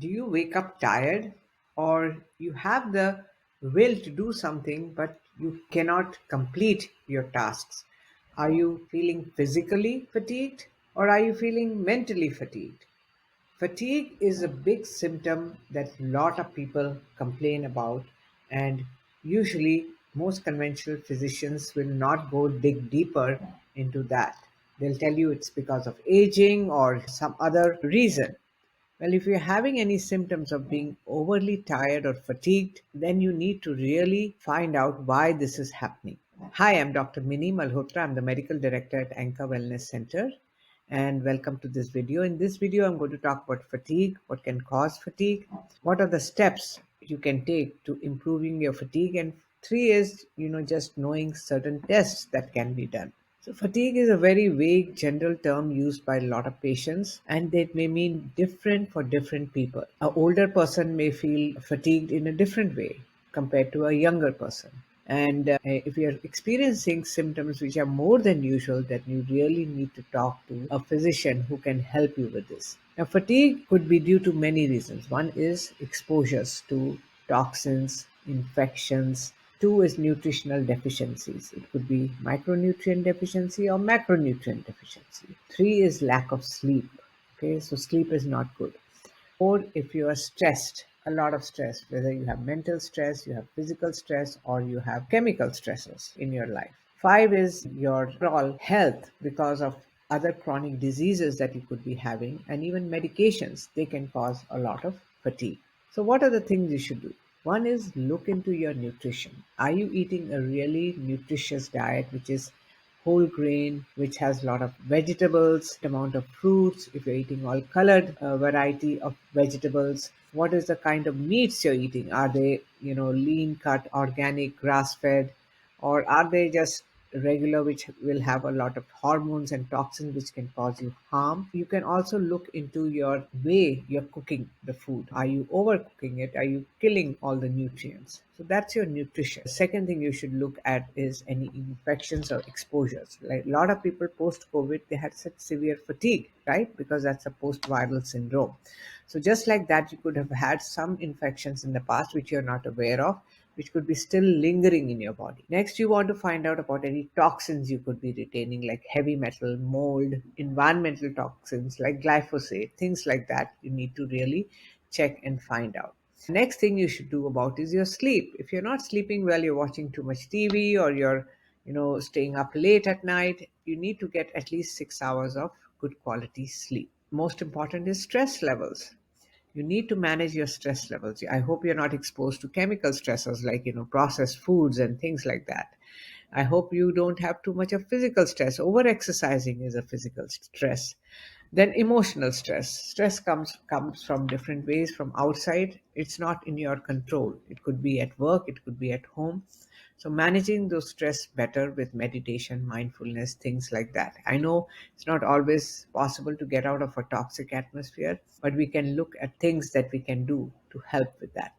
Do you wake up tired, or you have the will to do something but you cannot complete your tasks? Are you feeling physically fatigued, or are you feeling mentally fatigued? Fatigue is a big symptom that a lot of people complain about, and usually most conventional physicians will not go dig deeper into that. They'll tell you it's because of aging or some other reason. Well, if you're having any symptoms of being overly tired or fatigued, then you need to really find out why this is happening. Hi, I'm Dr. Mini Malhotra. I'm the medical director at Anchor Wellness Center. And welcome to this video. In this video, I'm going to talk about fatigue, what can cause fatigue, what are the steps you can take to improving your fatigue, and three is, just knowing certain tests that can be done. So, fatigue is a very vague general term used by a lot of patients, and it may mean different for different people. An older person may feel fatigued in a different way compared to a younger person. And if you're experiencing symptoms which are more than usual, then you really need to talk to a physician who can help you with this. Now, fatigue could be due to many reasons. One is exposures to toxins, infections. Two is nutritional deficiencies. It could be micronutrient deficiency or macronutrient deficiency. Three is lack of sleep. Okay, so sleep is not good. Or if you are stressed, a lot of stress, whether you have mental stress, you have physical stress, or you have chemical stresses in your life. Five is your overall health because of other chronic diseases that you could be having, and even medications, they can cause a lot of fatigue. So, what are the things you should do? One is look into your nutrition. Are you eating a really nutritious diet, which is whole grain, which has a lot of vegetables, amount of fruits, if you're eating all colored variety of vegetables? What is the kind of meats you're eating? Are they, lean cut, organic, grass fed, or are they just regular, which will have a lot of hormones and toxins which can cause you harm? You can also look into your way you're cooking the food. Are you overcooking it? Are you killing all the nutrients? So that's your nutrition. The second thing you should look at is any infections or exposures. Like a lot of people post COVID, they had such severe fatigue, right? Because that's a post viral syndrome. So just like that, you could have had some infections in the past which you're not aware of, which could be still lingering in your body. Next, you want to find out about any toxins you could be retaining, like heavy metal, mold, environmental toxins like glyphosate, things like that. You need to really check and find out. Next thing you should do about is your sleep. If you're not sleeping well, you're watching too much TV, or you're, staying up late at night, you need to get at least 6 hours of good quality sleep. Most important is stress levels. You need to manage your stress levels. I hope you're not exposed to chemical stressors like, processed foods and things like that. I hope you don't have too much of physical stress. Over exercising is a physical stress. Then emotional stress. Stress comes from different ways from outside. It's not in your control. It could be at work, it could be at home. So managing those stress better with meditation, mindfulness, things like that. I know it's not always possible to get out of a toxic atmosphere, but we can look at things that we can do to help with that.